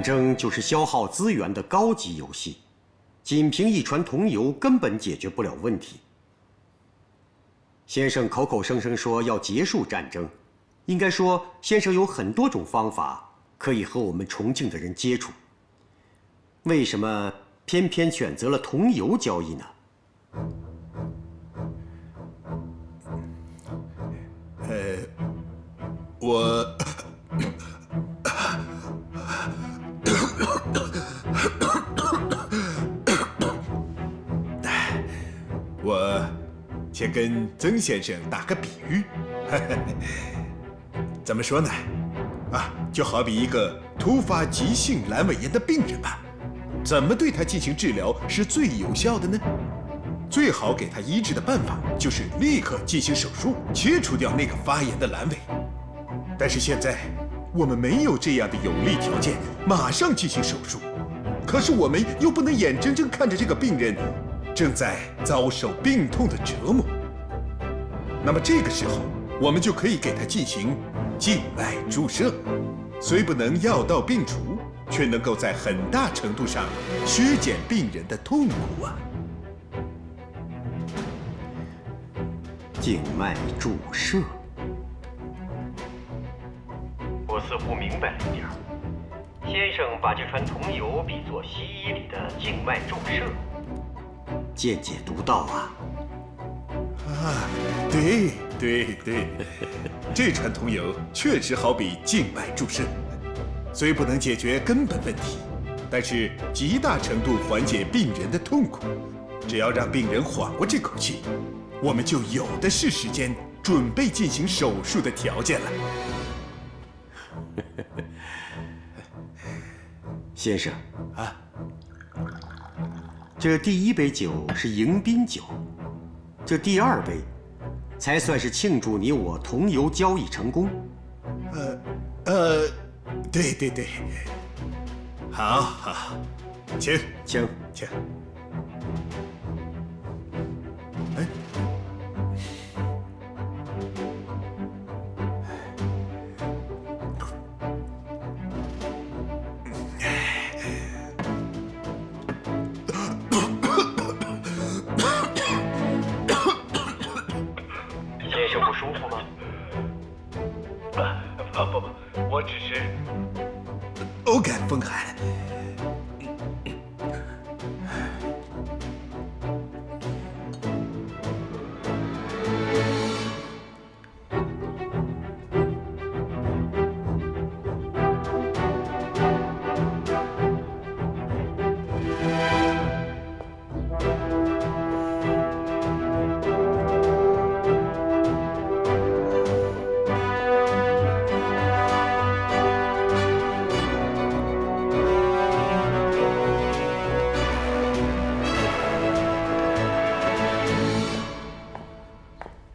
争就是消耗资源的高级游戏，仅凭一船铜油根本解决不了问题。先生口口声声说要结束战争，应该说先生有很多种方法可以和我们重庆的人接触，为什么偏偏选择了铜油交易呢？我先跟曾先生打个比喻，怎么说呢？就好比一个突发急性阑尾炎的病人吧，怎么对他进行治疗是最有效的呢？最好给他医治的办法就是立刻进行手术，切除掉那个发炎的阑尾。但是现在我们没有这样的有利条件，马上进行手术。可是我们又不能眼睁睁看着这个病人正在遭受病痛的折磨。那么这个时候，我们就可以给他进行静脉注射，虽不能药到病除，却能够在很大程度上削减病人的痛苦啊。静脉注射，我似乎明白了一点儿。先生把这船铜油比作西医里的静脉注射，见解独到啊！对，这船铜油确实好比静脉注射，虽不能解决根本问题，但是极大程度缓解病人的痛苦。只要让病人缓过这口气，我们就有的是时间准备进行手术的条件了。先生这第一杯酒是迎宾酒，这第二杯才算是庆祝你我铜油交易成功。对，好，请。先生不舒服吗？不，我只是偶感风寒。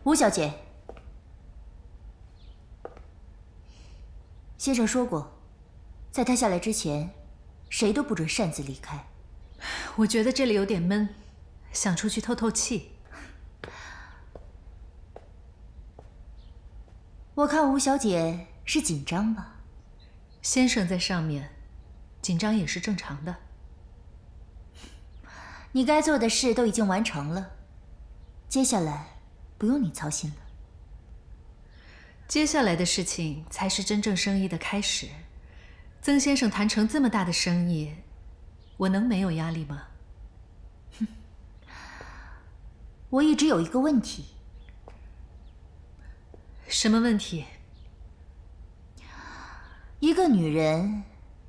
吴小姐，先生说过，在他下来之前，谁都不准擅自离开。我觉得这里有点闷，想出去透透气。我看吴小姐是紧张吧？先生在上面，紧张也是正常的。你该做的事都已经完成了，接下来不用你操心了。接下来的事情才是真正生意的开始。曾先生谈成这么大的生意，我能没有压力吗？我一直有一个问题。什么问题？一个女人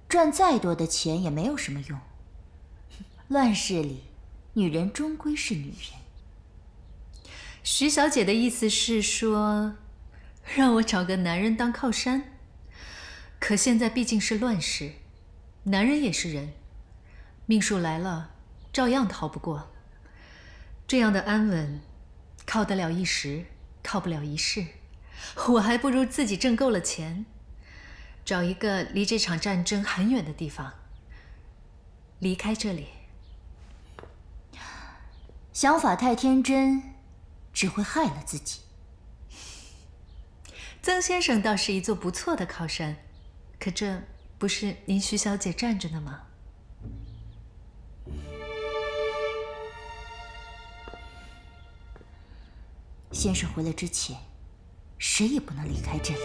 赚再多的钱也没有什么用。乱世里，女人终归是女人。徐小姐的意思是说，让我找个男人当靠山。可现在毕竟是乱世，男人也是人，命数来了，照样逃不过。这样的安稳，靠得了一时，靠不了一世。我还不如自己挣够了钱，找一个离这场战争很远的地方，离开这里。想法太天真，只会害了自己。曾先生倒是一座不错的靠山，可这不是您徐小姐站着呢吗？先生回来之前，谁也不能离开这里。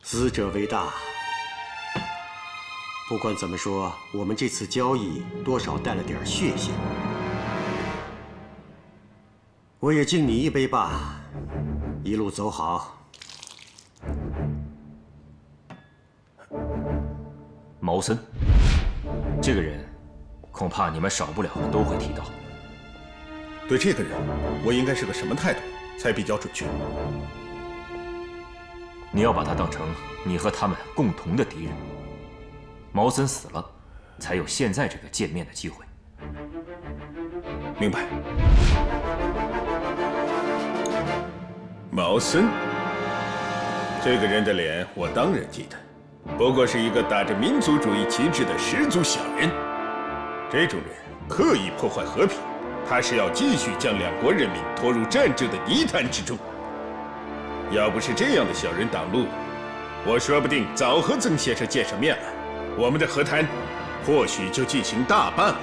死者为大。不管怎么说，我们这次交易多少带了点血性。我也敬你一杯吧，一路走好。毛森，这个人，恐怕你们少不了的都会提到。对这个人，我应该是个什么态度才比较准确？你要把他当成你和他们共同的敌人。毛森死了，才有现在这个见面的机会。明白。毛森，这个人的脸我当然记得，不过是一个打着民族主义旗帜的十足小人。这种人刻意破坏和平，他是要继续将两国人民拖入战争的泥潭之中。要不是这样的小人挡路，我说不定早和曾先生见上面了，我们的和谈或许就进行大半了。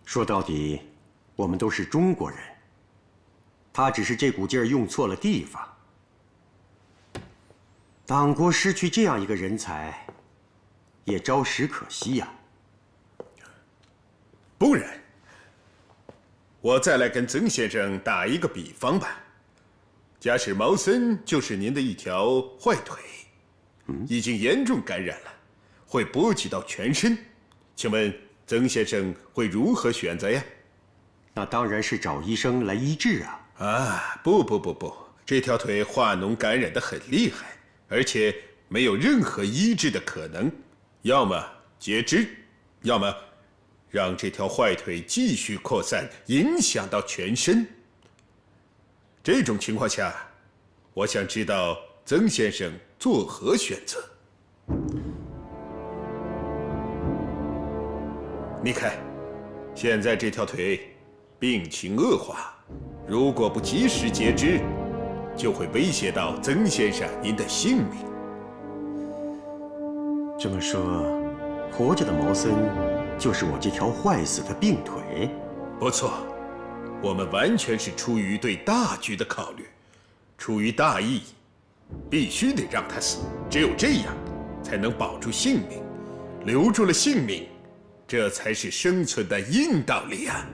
说到底，我们都是中国人，他只是这股劲儿用错了地方。党国失去这样一个人才，也着实可惜呀。不然，我再来跟曾先生打一个比方吧。假使毛森就是您的一条坏腿，已经严重感染了，会波及到全身，请问曾先生会如何选择呀？那当然是找医生来医治啊！啊，不，这条腿化脓感染得很厉害，而且没有任何医治的可能，要么截肢，要么让这条坏腿继续扩散，影响到全身。这种情况下，我想知道曾先生作何选择？你看，现在这条腿病情恶化，如果不及时截肢，就会威胁到曾先生您的性命。这么说，活着的毛森就是我这条坏死的病腿？不错，我们完全是出于对大局的考虑，出于大义，必须得让他死，只有这样，才能保住性命。留住了性命，这才是生存的硬道理啊！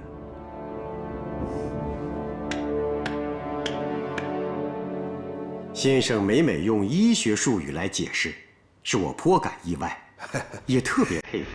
先生每每用医学术语来解释，使我颇感意外，也特别佩服。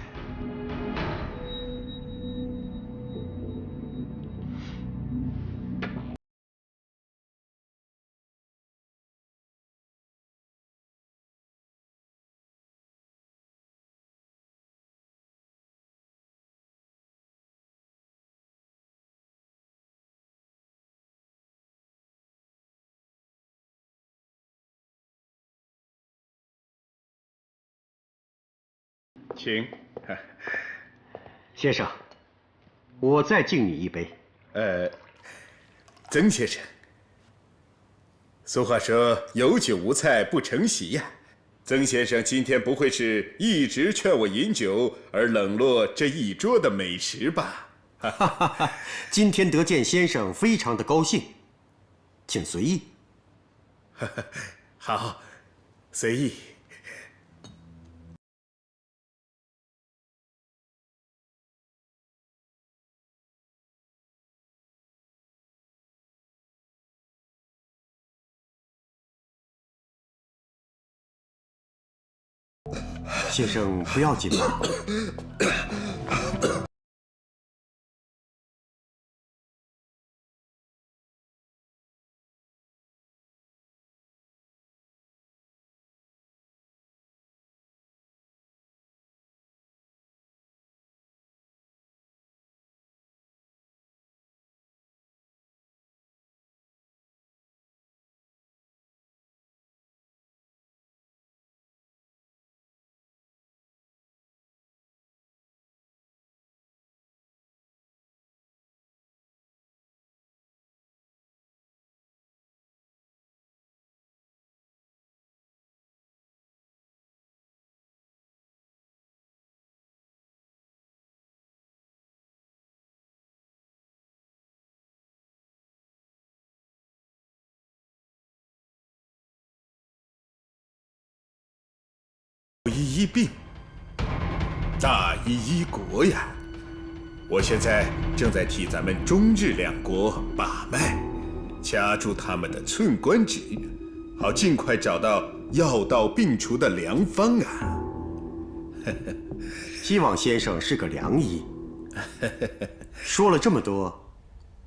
请，先生，我再敬你一杯。曾先生，俗话说“有酒无菜不成席”呀。曾先生今天不会是一直劝我饮酒，而冷落这一桌的美食吧？今天得见先生，非常的高兴，请随意。好，随意。先生不要紧吧？医一病，大医一国呀！我现在正在替咱们中日两国把脉，掐住他们的寸关节，好尽快找到药到病除的良方啊！希望先生是个良医。说了这么多，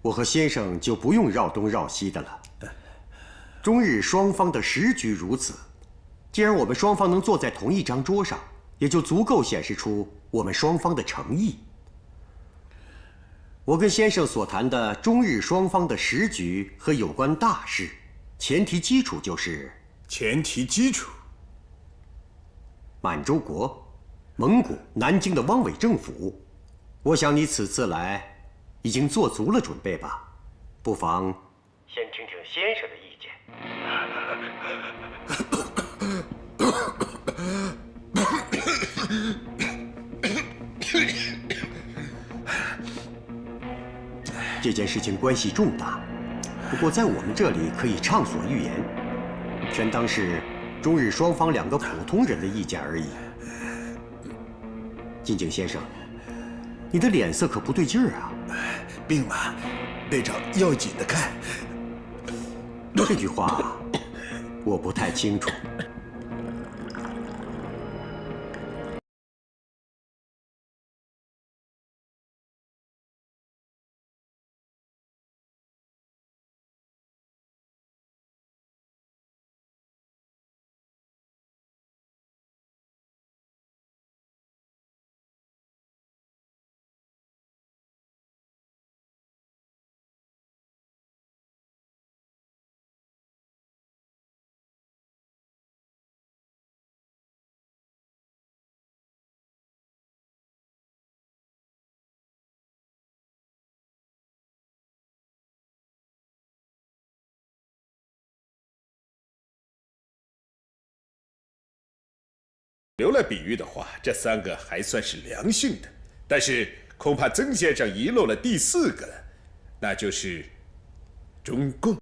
我和先生就不用绕东绕西的了。中日双方的时局如此，既然我们双方能坐在同一张桌上，也就足够显示出我们双方的诚意。我跟先生所谈的中日双方的时局和有关大事，前提基础就是满洲国、蒙古、南京的汪伪政府。我想你此次来已经做足了准备吧？不妨先听听先生的意见。这件事情关系重大，不过在我们这里可以畅所欲言，全当是中日双方两个普通人的意见而已。金井先生，你的脸色可不对劲儿啊！病嘛，得找要紧的看。这句话我不太清楚。留来比喻的话，这三个还算是良性的，但是恐怕曾先生遗漏了第四个，那就是中共。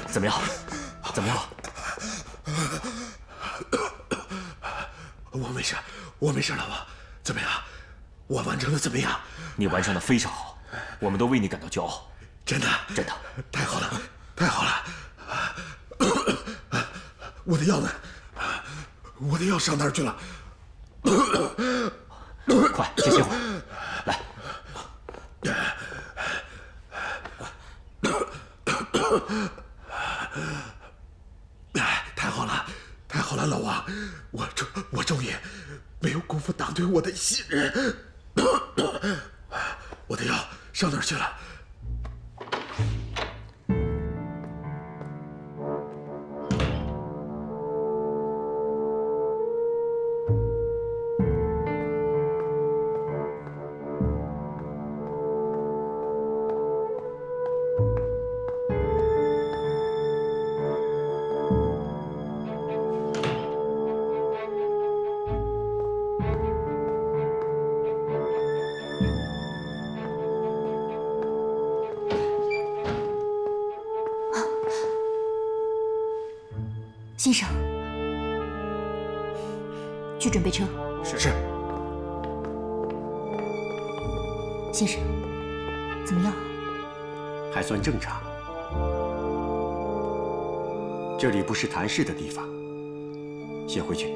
怎么样？怎么样？我没事，我没事，老王。怎么样？我完成的怎么样？你完成的非常好，我们都为你感到骄傲。真的？真的。太好了，太好了！我的药呢？我的药上哪儿去了？快，先歇会儿。来。太好了，太好了，老王，我终于没有辜负党对我的信任。我的药上哪儿去了？生，去准备车。是。先生，怎么样？还算正常。这里不是谈事的地方，先回去。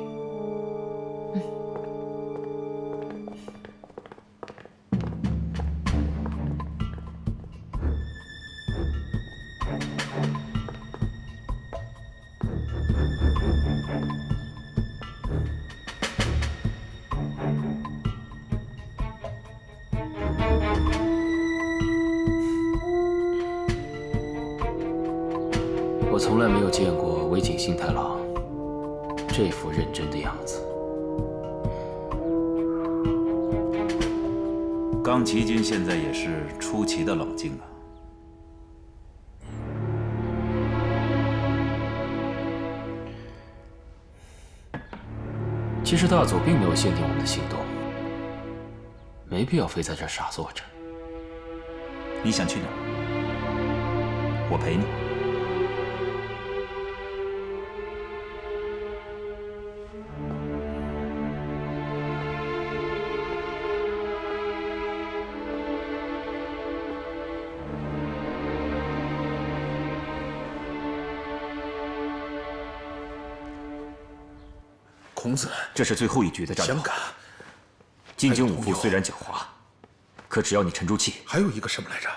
我从来没有见过尾井信太郎这副认真的样子。冈崎君现在也是出奇的冷静啊。其实大佐并没有限定我们的行动，没必要非在这儿傻坐着。你想去哪儿？我陪你。孔子，这是最后一局的战斗。香港，金井武夫虽然狡猾，可只要你沉住气，还有一个什么来着？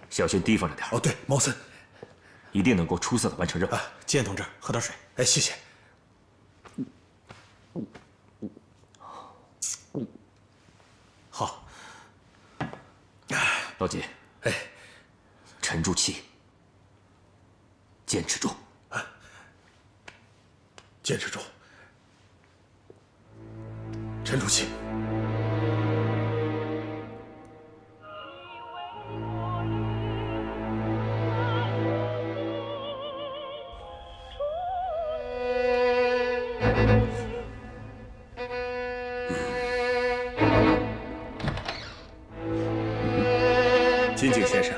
小心提防着点。哦，对，毛森，一定能够出色的完成任务。剑同志，喝点水。哎，谢谢。好。老金，哎，沉住气，坚持住。坚持住，沉住气。金井先生，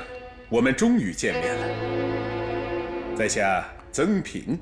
我们终于见面了。在下曾平。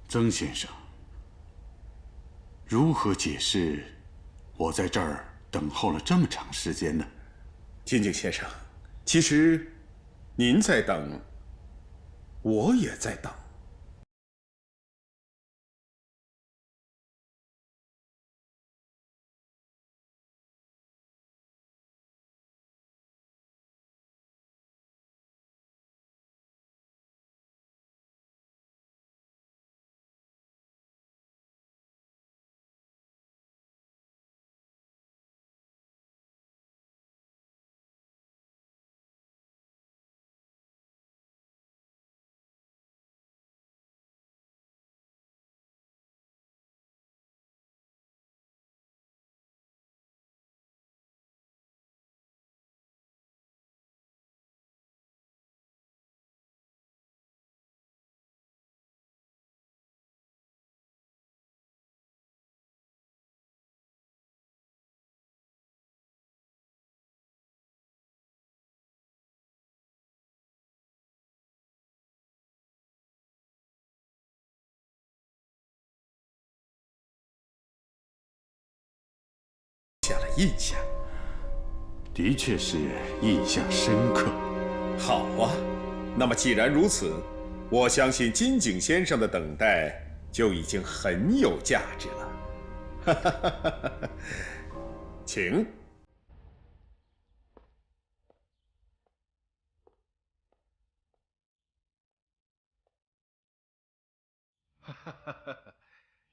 曾先生，如何解释我在这儿等候了这么长时间呢？金井先生，其实您在等，我也在等。下了印象，的确是印象深刻。好啊，那么既然如此，我相信金井先生的等待就已经很有价值了。请。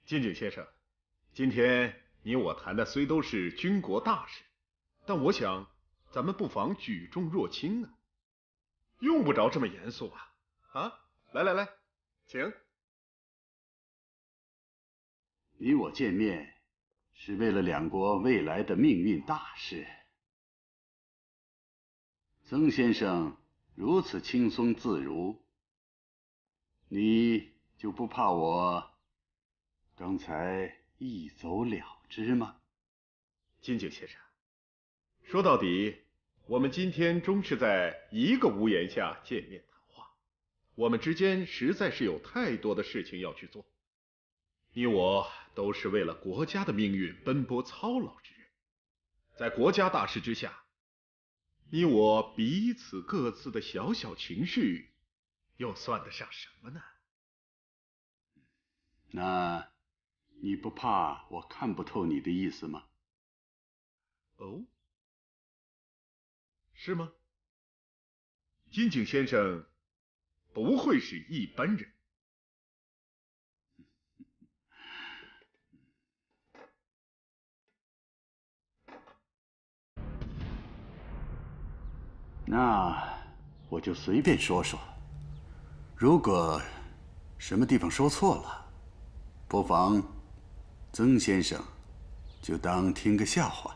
金井先生，今天你我谈的虽都是军国大事，但我想咱们不妨举重若轻啊，用不着这么严肃吧？啊，来，请。你我见面是为了两国未来的命运大事。曾先生如此轻松自如，你就不怕我刚才一走了之吗？金井先生，说到底，我们今天终是在一个屋檐下见面谈话，我们之间实在是有太多的事情要去做。你我都是为了国家的命运奔波操劳之人，在国家大事之下，你我彼此各自的小小情绪，又算得上什么呢？那你不怕我看不透你的意思吗？哦，是吗？金井先生不会是一般人。那我就随便说说，如果什么地方说错了，不妨曾先生就当听个笑话。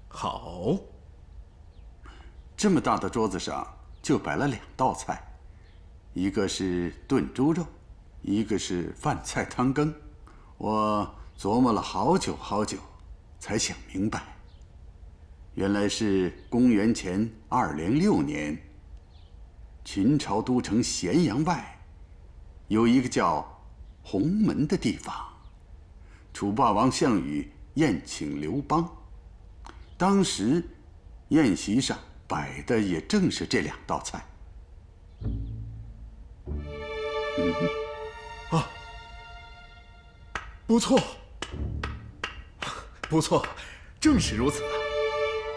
好。这么大的桌子上就摆了2道菜，一个是炖猪肉，一个是饭菜汤羹。我琢磨了好久好久，才想明白，原来是公元前206年，秦朝都城咸阳外有一个叫鸿门的地方，楚霸王项羽宴请刘邦，当时宴席上摆的也正是这2道菜。不错，不错，正是如此啊！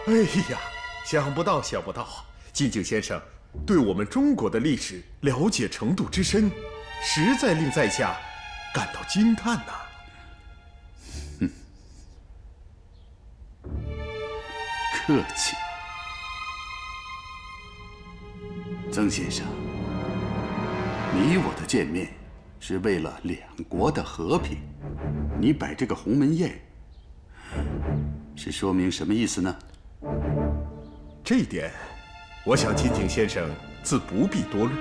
哎呀，想不到，金井先生对我们中国的历史了解程度之深，实在令在下感到惊叹呐。客气，曾先生，你我的见面是为了两国的和平，你摆这个鸿门宴，是说明什么意思呢？这一点，我想金井先生自不必多虑。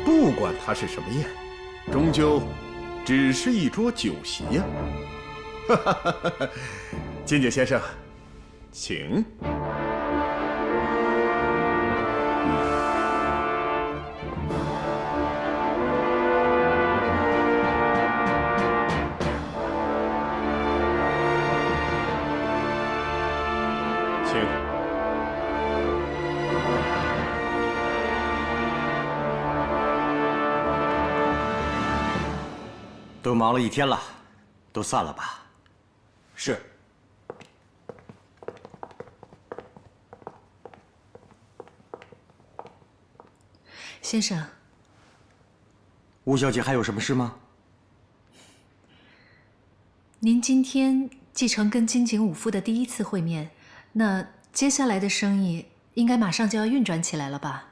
不管它是什么宴，终究只是一桌酒席呀。金井先生，请。都忙了一天了，都散了吧。是。先生，吴小姐还有什么事吗？您今天继承跟金井武夫的第1次会面，那接下来的生意应该马上就要运转起来了吧？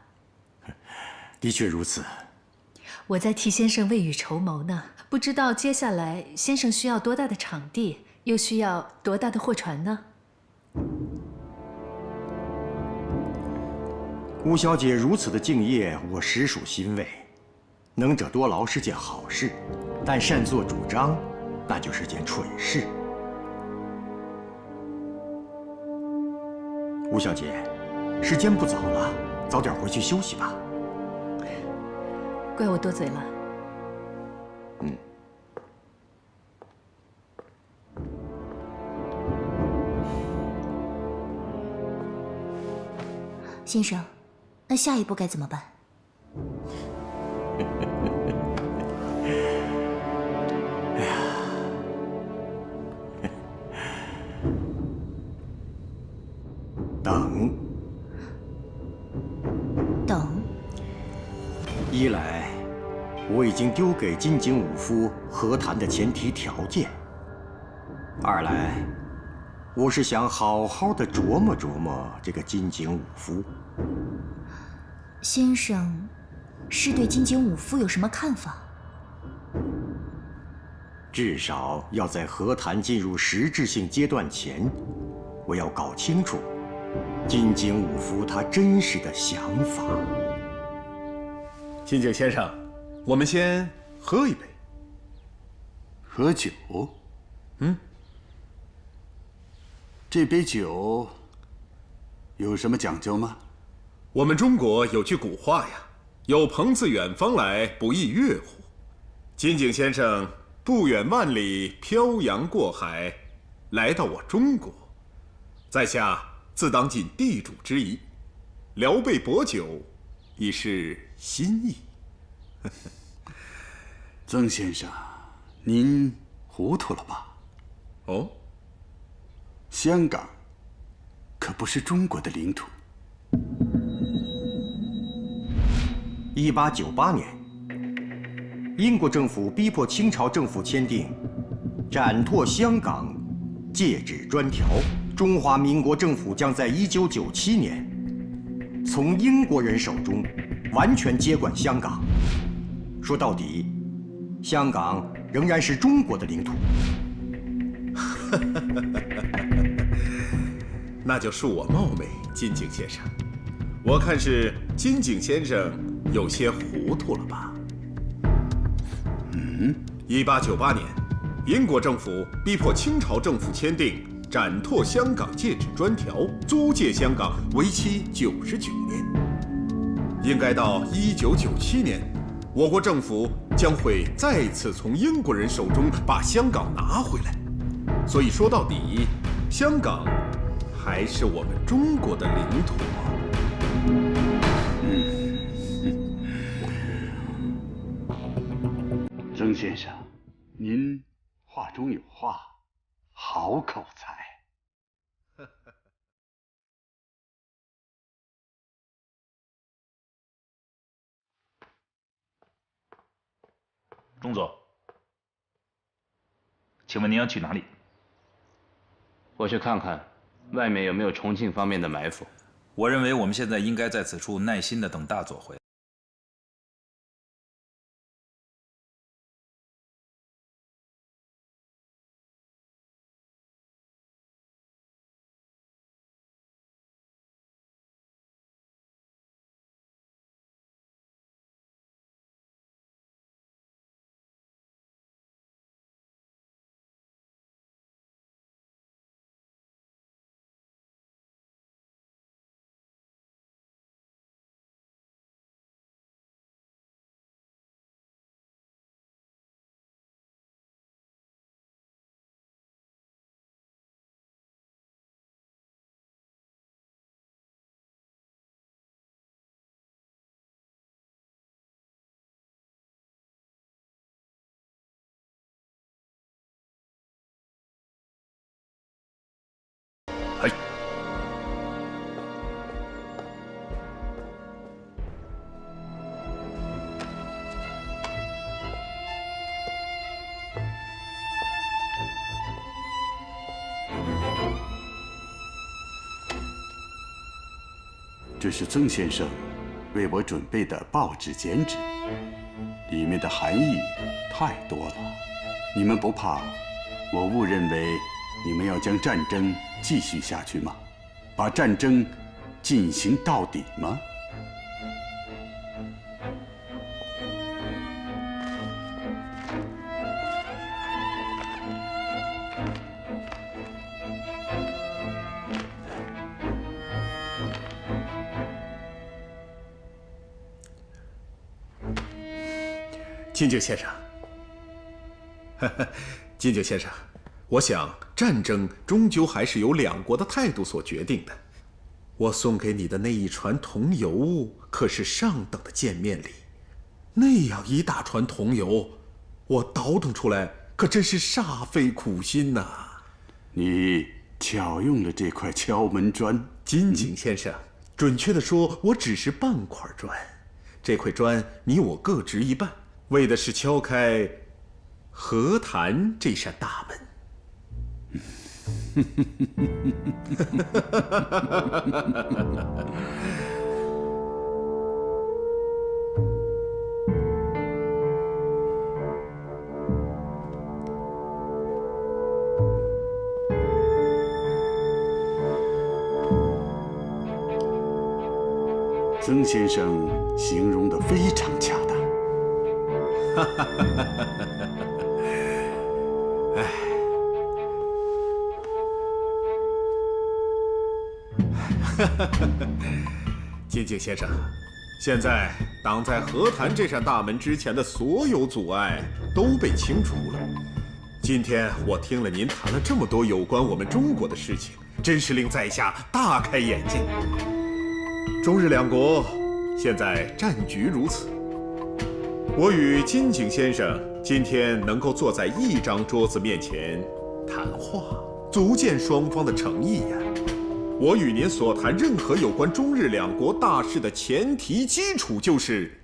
的确如此。我在替先生未雨绸缪呢，不知道接下来先生需要多大的场地，又需要多大的货船呢？吴小姐如此的敬业，我实属欣慰。能者多劳是件好事，但擅作主张，那就是件蠢事。吴小姐，时间不早了，早点回去休息吧。怪我多嘴了。先生，那下一步该怎么办？哎呀，等。等。一来，我已经丢给金井武夫和谈的前提条件；二来，我是想好好的琢磨琢磨这个金井武夫。先生是对金井武夫有什么看法？至少要在和谈进入实质性阶段前，我要搞清楚金井武夫他真实的想法。金井先生，我们先喝一杯。喝酒？这杯酒有什么讲究吗？我们中国有句古话呀，有朋自远方来，不亦乐乎。金井先生不远万里漂洋过海，来到我中国，在下自当尽地主之谊，聊杯薄酒，已是心意。曾先生，您糊涂了吧？哦，香港可不是中国的领土。1898年，英国政府逼迫清朝政府签订《展拓香港戒指专条》，中华民国政府将在1997年从英国人手中完全接管香港。说到底，香港仍然是中国的领土。那就恕我冒昧，金井先生，我看是金井先生有些糊涂了吧？1898年，英国政府逼迫清朝政府签订《展拓香港戒指专条》，租借香港为期99年。应该到1997年，我国政府将会再次从英国人手中把香港拿回来。所以说到底，香港还是我们中国的领土。曾先生，您话中有话，好口才。钟总，请问您要去哪里？我去看看外面有没有重庆方面的埋伏。我认为我们现在应该在此处耐心的等大佐回来。嘿，这是曾先生为我准备的报纸剪纸，里面的含义太多了。你们不怕我误认为你们要将战争继续下去吗？把战争进行到底吗？金井先生，金井先生，我想战争终究还是由两国的态度所决定的。我送给你的那一船桐油可是上等的见面礼，那样一大船桐油，我倒腾出来可真是煞费苦心呐。你巧用了这块敲门砖。金井先生，准确的说，我只是半块砖，这块砖你我各执一半，为的是敲开和谈这扇大门。曾先生形容得非常恰当。金井先生，现在挡在和谈这扇大门之前的所有阻碍都被清除了。今天我听了您谈了这么多有关我们中国的事情，真是令在下大开眼界。中日两国现在战局如此，我与金井先生今天能够坐在一张桌子面前谈话，足见双方的诚意呀。我与您所谈任何有关中日两国大事的前提基础就是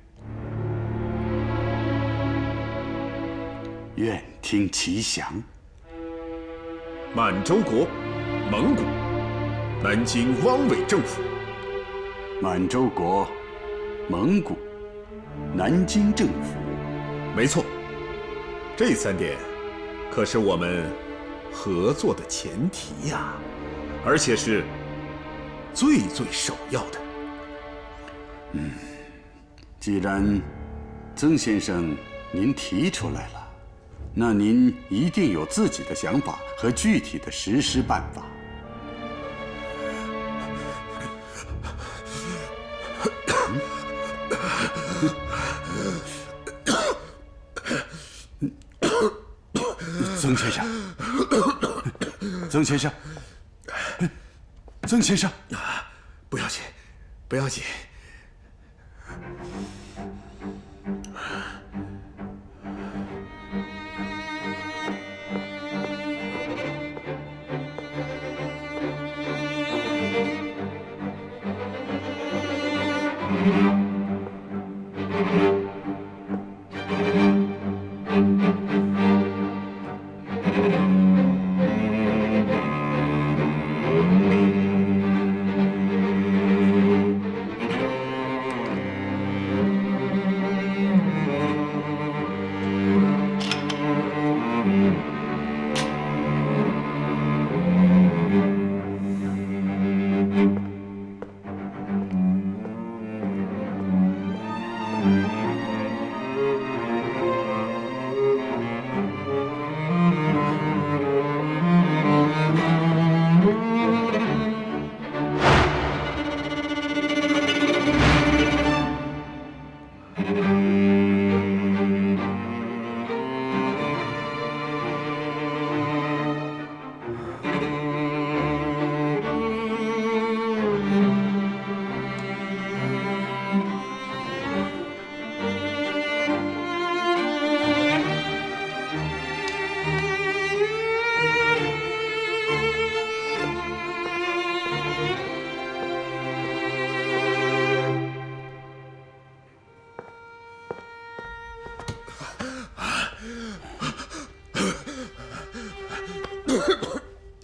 愿听其详。满洲国、蒙古、南京汪伪政府。满洲国、蒙古、南京政府。没错，这3点可是我们合作的前提呀，而且是最首要的。既然曾先生您提出来了，那您一定有自己的想法和具体的实施办法。曾先生，曾先生，曾先生，不要紧，不要紧。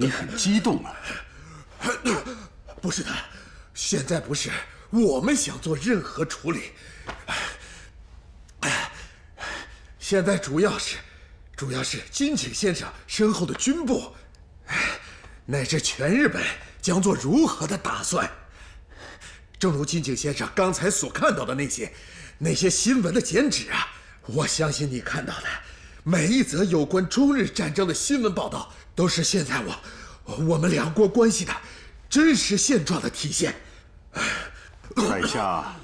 你很激动啊！不是的，现在不是我们想做任何处理，现在主要是金井先生身后的军部，乃至全日本将做如何的打算。正如金井先生刚才所看到的那些新闻的剪纸啊，我相信你看到的每一则有关中日战争的新闻报道，都是现在我们两国关系的真实现状的体现。在下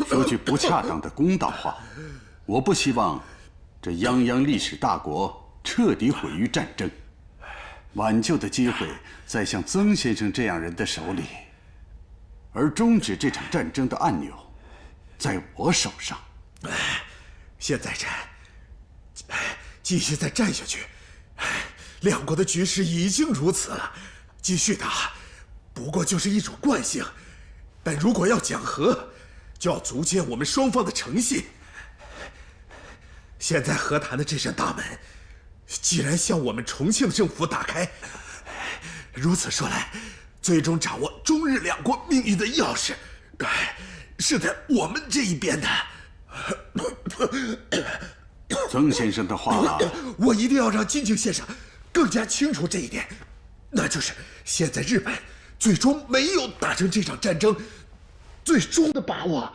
说句不恰当的公道话，我不希望这泱泱历史大国彻底毁于战争，挽救的机会在像曾先生这样人的手里，而终止这场战争的按钮在我手上。现在继续再战下去，两国的局势已经如此了，继续打不过就是一种惯性。但如果要讲和，就要足见我们双方的诚信。现在和谈的这扇大门，既然向我们重庆政府打开，如此说来，最终掌握中日两国命运的钥匙，是在我们这一边的。曾先生的话，我一定要让金井先生更加清楚这一点，那就是现在日本最终没有打成这场战争最终的把握。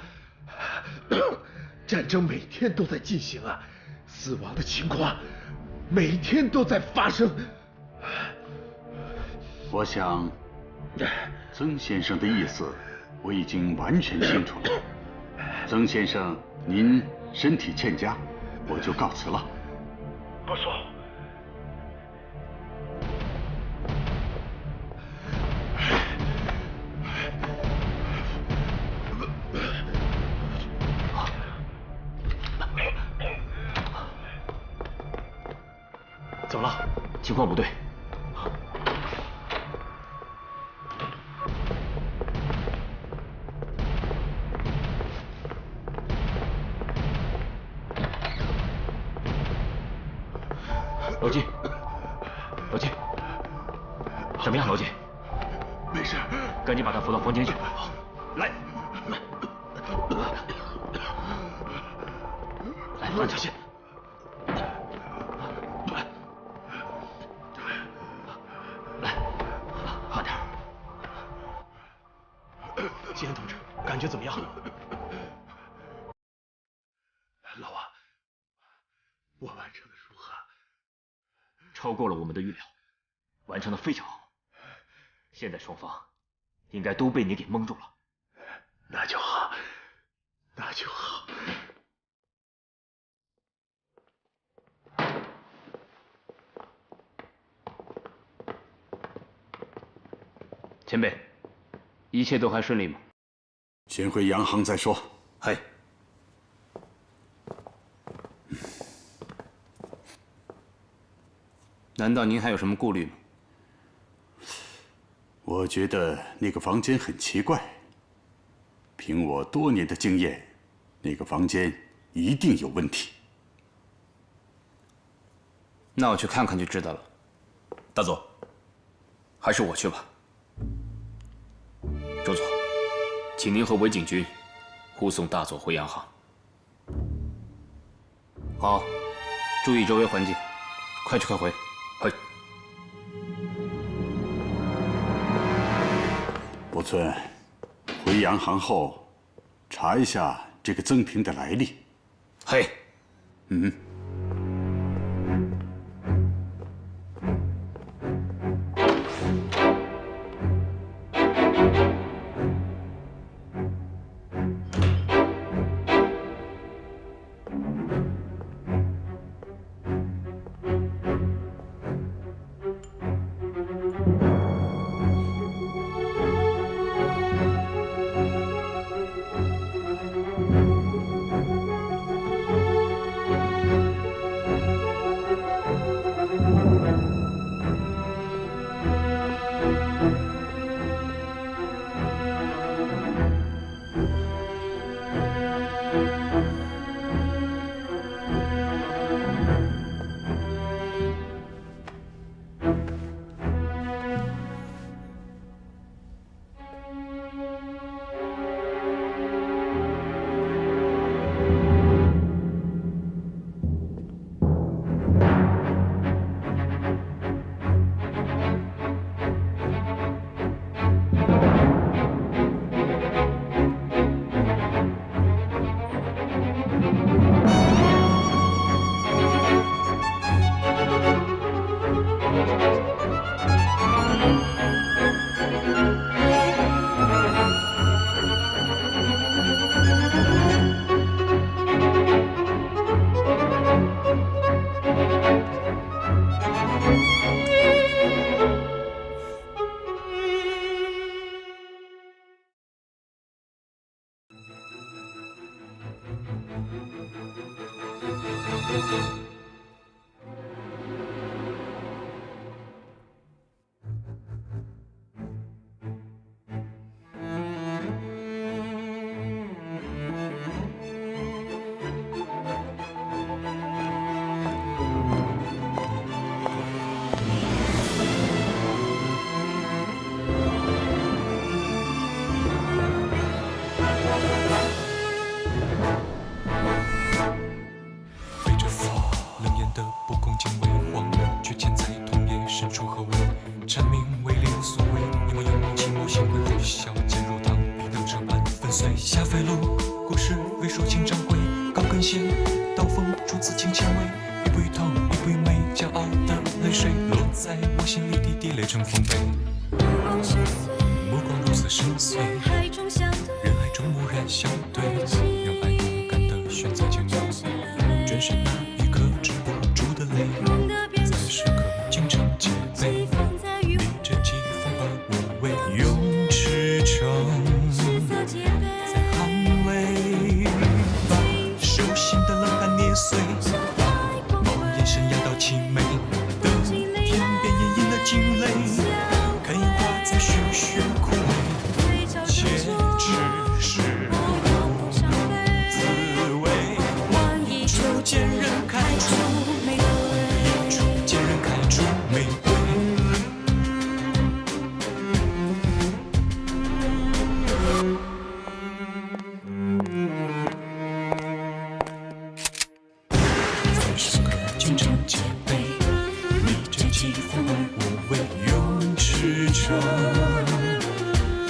战争每天都在进行啊，死亡的情况每天都在发生。我想，曾先生的意思我已经完全清楚了。曾先生，您身体欠佳，我就告辞了。不错。怎么了？情况不对。老金，老金，怎么样，老金？没事，赶紧把他扶到房间去。来，来，慢点些。来，慢点。西安同志，感觉怎么样？老王，我完成的如何？超过了我们的预料，完成的非常好。现在双方应该都被你给蒙住了。那就好，那就好。前辈，一切都还顺利吗？先回洋行再说。嗨。难道您还有什么顾虑吗？我觉得那个房间很奇怪。凭我多年的经验，那个房间一定有问题。那我去看看就知道了。大佐，还是我去吧。周佐，请您和韦景军护送大佐回洋行。好，注意周围环境，快去快回。嘿。伯村，回洋行后，查一下这个曾平的来历。嘿。嗯。何为？阐明为连所谓，你我有梦情某心会呼啸，渐入汤，彼等车盘粉碎。下飞路，故事未说情章回，高跟鞋，刀锋如此轻纤维，一步一痛，一步一美，骄傲的泪水落在我心里，滴泪成丰碑。目光如此深邃，人海中蓦然相对，让爱勇敢地选择前路，转身那一刻止不住的泪，在时刻精诚戒备，逆着季风而无畏，用赤诚在捍卫，把手心的冷汗捏碎，眸眼神压到凄美，等天边隐隐的惊雷，看烟花在徐徐枯萎，且只是滋味。往一处见人开出玫瑰，一处见人开出玫瑰。在时刻精诚戒备，逆着季风而无畏，用赤诚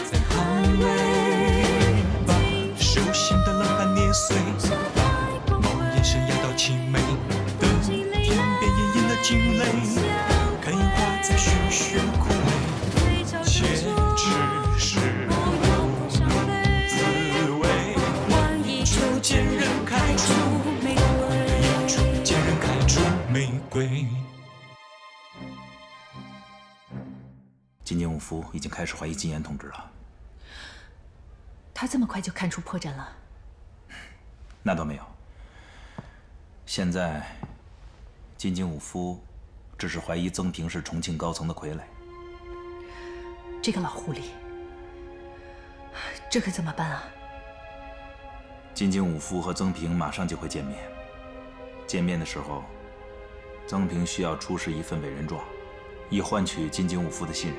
在捍卫，把手心的冷汗捏碎，眸眼神压到凄美，等天边隐隐的惊雷，看烟花在徐徐枯萎，且只是滋味。往一处见人开出玫瑰，一处见人开出玫瑰。金井武夫已经开始怀疑金岩同志了。他这么快就看出破绽了？那倒没有。现在，金井武夫只是怀疑曾平是重庆高层的傀儡。这个老狐狸，这可怎么办啊？金井武夫和曾平马上就会见面。见面的时候，曾平需要出示一份委任状，以换取金井武夫的信任。